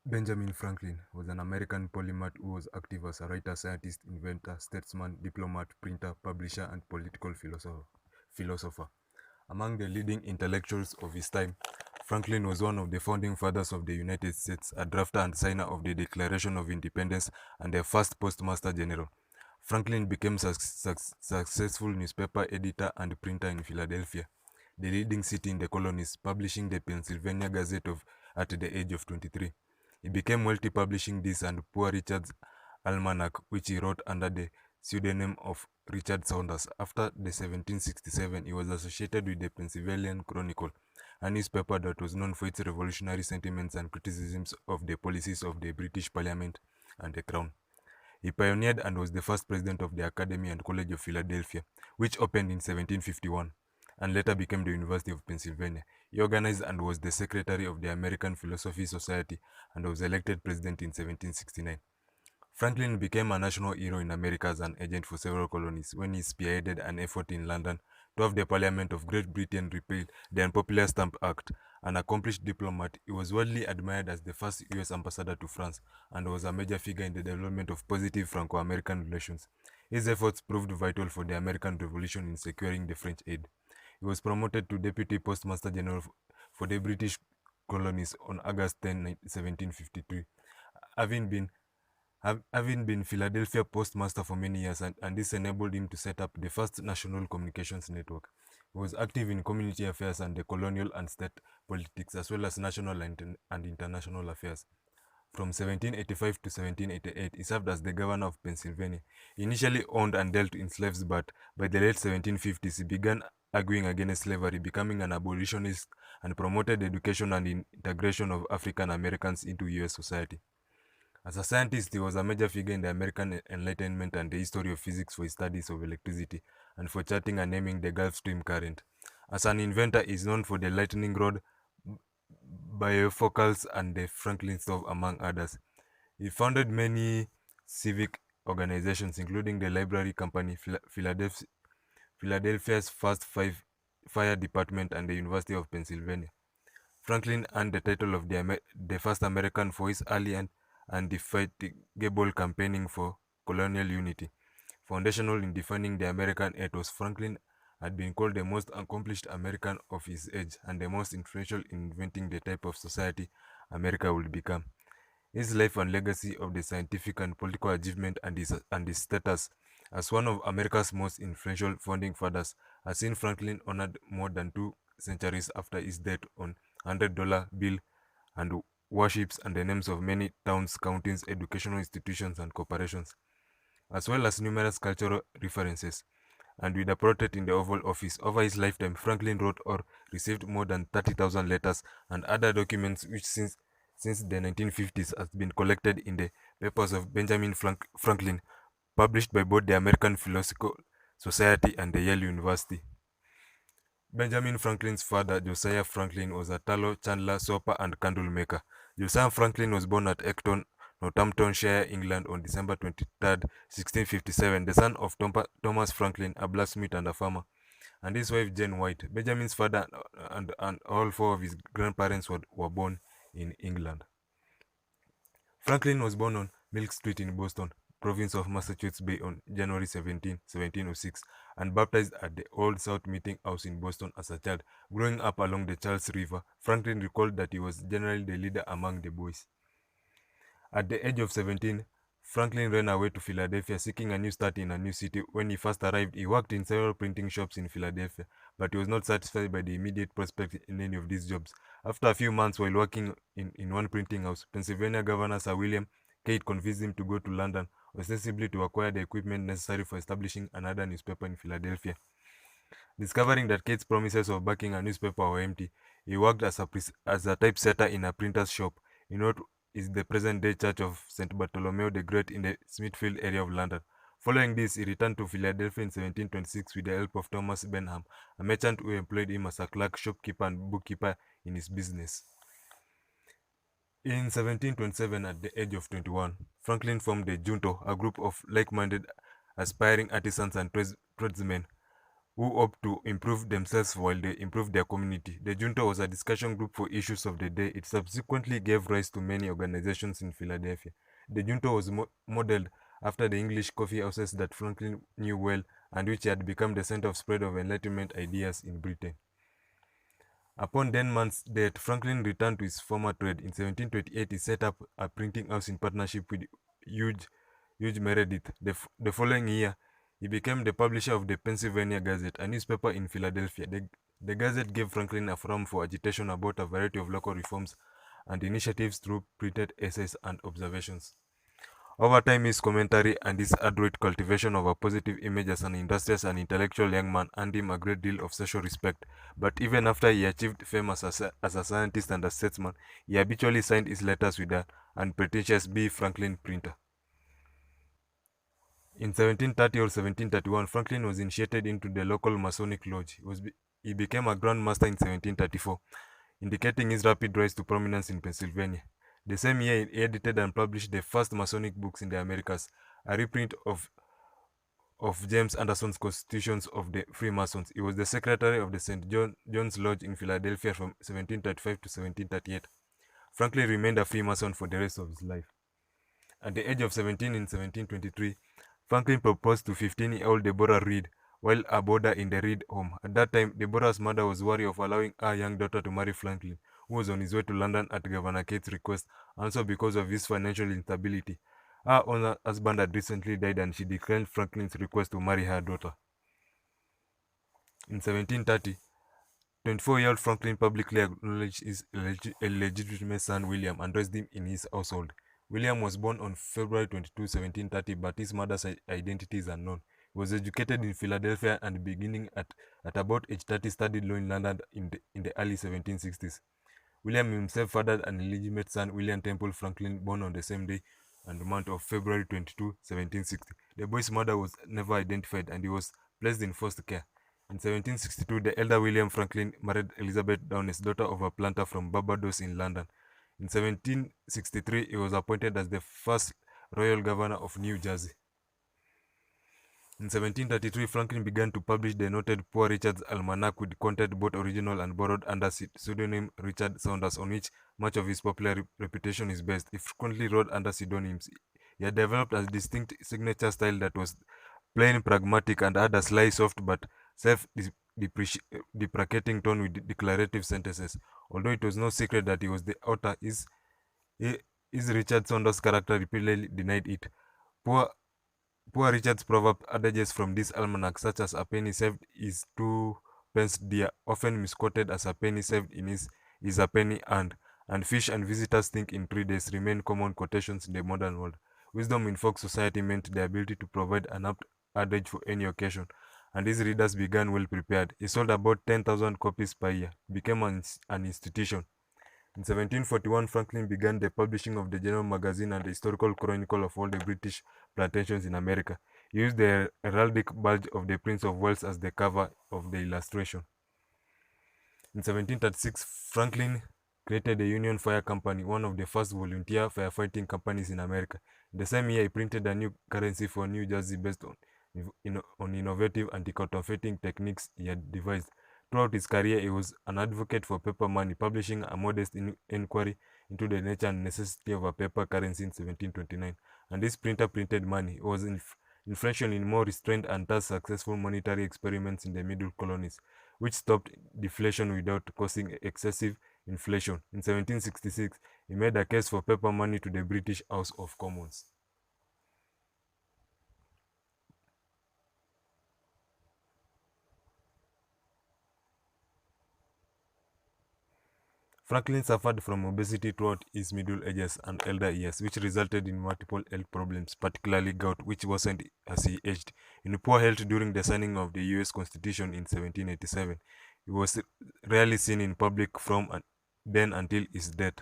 Benjamin Franklin was an American polymath who was active as a writer, scientist, inventor, statesman, diplomat, printer, publisher, and political philosopher. Among the leading intellectuals of his time, Franklin was one of the founding fathers of the United States, a drafter and signer of the Declaration of Independence, and the first postmaster general. Franklin became successful newspaper editor and printer in Philadelphia, the leading city in the colonies, publishing the Pennsylvania Gazette at the age of 23. He became wealthy publishing this and Poor Richard's Almanac, which he wrote under the pseudonym of Richard Saunders. After the 1767, he was associated with the Pennsylvania Chronicle, a newspaper that was known for its revolutionary sentiments and criticisms of the policies of the British Parliament and the Crown. He pioneered and was the first president of the Academy and College of Philadelphia, which opened in 1751 and later became the University of Pennsylvania. He organized and was the secretary of the American Philosophy Society and was elected president in 1769. Franklin became a national hero in America as an agent for several colonies when he spearheaded an effort in London to have the Parliament of Great Britain repeal the Unpopular Stamp Act. An accomplished diplomat, he was widely admired as the first US ambassador to France and was a major figure in the development of positive Franco-American relations. His efforts proved vital for the American Revolution in securing the French aid. He was promoted to Deputy Postmaster General for the British colonies on August 10, 1753, having been having been Philadelphia postmaster for many years, and this enabled him to set up the first national communications network. He was active in community affairs and the colonial and state politics, as well as national and international affairs. From 1785 to 1788, he served as the governor of Pennsylvania. He initially owned and dealt in slaves, but by the late 1750s, he began arguing against slavery, becoming an abolitionist, and promoted education and integration of African Americans into US society. As a scientist, he was a major figure in the American Enlightenment and the history of physics for his studies of electricity and for charting and naming the Gulf Stream current. As an inventor, he is known for the lightning rod, bifocals, and the Franklin stove, among others. He founded many civic organizations, including the Library Company, Philadelphia's first fire department, and the University of Pennsylvania. Franklin earned the title of the first American for his early and indefatigable campaigning for colonial unity. Foundational in defining the American ethos, Franklin had been called the most accomplished American of his age and the most influential in inventing the type of society America would become. His life and legacy of the scientific and political achievement and his status as one of America's most influential founding fathers has seen Franklin honored more than 2 centuries after his death on $100 bill and worships and the names of many towns, counties, educational institutions, and corporations, as well as numerous cultural references. And with a portrait in the Oval Office, over his lifetime, Franklin wrote or received more than 30,000 letters and other documents which since the 1950s has been collected in the papers of Benjamin Franklin, published by both the American Philosophical Society and the Yale University. Benjamin Franklin's father, Josiah Franklin, was a tallow chandler, soper, and candle maker. Josiah Franklin was born at Acton, Northamptonshire, England on December 23rd, 1657, the son of Thomas Franklin, a blacksmith and a farmer, and his wife Jane White. Benjamin's father and all four of his grandparents were born in England. Franklin was born on Milk Street in Boston, province of Massachusetts Bay on January 17, 1706, and baptized at the Old South Meeting House in Boston as a child. Growing up along the Charles River, Franklin recalled that he was generally the leader among the boys. At the age of 17, Franklin ran away to Philadelphia seeking a new start in a new city. When he first arrived, he worked in several printing shops in Philadelphia, but he was not satisfied by the immediate prospect in any of these jobs. After a few months while working in one printing house, Pennsylvania Governor Sir William Cate convinced him to go to London, ostensibly to acquire the equipment necessary for establishing another newspaper in Philadelphia. Discovering that Cate's promises of backing a newspaper were empty, he worked as a typesetter in a printer's shop in what is the present-day Church of St. Bartholomew the Great in the Smithfield area of London. Following this, he returned to Philadelphia in 1726 with the help of Thomas Benham, a merchant who employed him as a clerk, shopkeeper, and bookkeeper in his business. In 1727, at the age of 21, Franklin formed the Junto, a group of like-minded aspiring artisans and tradesmen who hoped to improve themselves while they improved their community. The junta was a discussion group for issues of the day. It subsequently gave rise to many organizations in Philadelphia. The junta was modeled after the English coffee houses that Franklin knew well and which had become the center of spread of Enlightenment ideas in Britain. Upon Denman's death, Franklin returned to his former trade. In 1728, he set up a printing house in partnership with Hugh Meredith. The following year, he became the publisher of the Pennsylvania Gazette, a newspaper in Philadelphia. The Gazette gave Franklin a forum for agitation about a variety of local reforms and initiatives through printed essays and observations. Over time, his commentary and his adroit cultivation of a positive image as an industrious and intellectual young man earned him a great deal of social respect. But even after he achieved fame as a scientist and a statesman, he habitually signed his letters with the unpretentious B. Franklin printer. In 1730 or 1731, Franklin was initiated into the local Masonic Lodge. He became a Grand Master in 1734, indicating his rapid rise to prominence in Pennsylvania. The same year, he edited and published the first Masonic books in the Americas, a reprint of James Anderson's Constitutions of the Freemasons. He was the secretary of the St. John's Lodge in Philadelphia from 1735 to 1738. Franklin remained a Freemason for the rest of his life. At the age of 17 in 1723, Franklin proposed to 15-year-old Deborah Reed while a boarder in the Reed home. At that time, Deborah's mother was wary of allowing her young daughter to marry Franklin, who was on his way to London at Governor Cate's request, also because of his financial instability. Her own husband had recently died and she declined Franklin's request to marry her daughter. In 1730, 24-year-old Franklin publicly acknowledged his illegitimate son William and raised him in his household. William was born on February 22, 1730, but his mother's identity is unknown. He was educated in Philadelphia and beginning at about age 30 studied law in London in the early 1760s. William himself fathered an illegitimate son, William Temple Franklin, born on the same day and the month of February 22, 1760. The boy's mother was never identified and he was placed in foster care. In 1762, the elder William Franklin married Elizabeth Downes, daughter of a planter from Barbados in London. In 1763, he was appointed as the first royal governor of New Jersey. In 1733, Franklin began to publish the noted Poor Richard's Almanac with content both original and borrowed under pseudonym Richard Saunders, on which much of his popular reputation is based. He frequently wrote under pseudonyms. He had developed a distinct signature style that was plain, pragmatic, and had a sly, soft but self-deprecating tone with declarative sentences. Although it was no secret that he was the author, his Richard Saunders' character repeatedly denied it. Poor Richard's proverb adages from this almanac, such as "a penny saved is two pence dear," often misquoted as "a penny saved is a penny earned," and "fish and visitors think in 3 days" remain common quotations in the modern world. Wisdom in folk society meant the ability to provide an apt adage for any occasion, and his readers began well prepared. He sold about 10,000 copies per year, became an institution. In 1741, Franklin began the publishing of the General Magazine and the historical chronicle of all the British plantations in America. He used the heraldic badge of the Prince of Wales as the cover of the illustration. In 1736, Franklin created the Union Fire Company, one of the first volunteer firefighting companies in America. In the same year, he printed a new currency for New Jersey based on innovative anti-counterfeiting techniques he had devised. Throughout his career, he was an advocate for paper money, publishing a modest inquiry into the nature and necessity of a paper currency in 1729. And this printer printed money. He was influential in more restrained and thus successful monetary experiments in the middle colonies, which stopped deflation without causing excessive inflation. In 1766, he made a case for paper money to the British House of Commons. Franklin suffered from obesity throughout his middle ages and elder years, which resulted in multiple health problems, particularly gout, which worsened as he aged. In poor health during the signing of the U.S. Constitution in 1787, he was rarely seen in public from then until his death.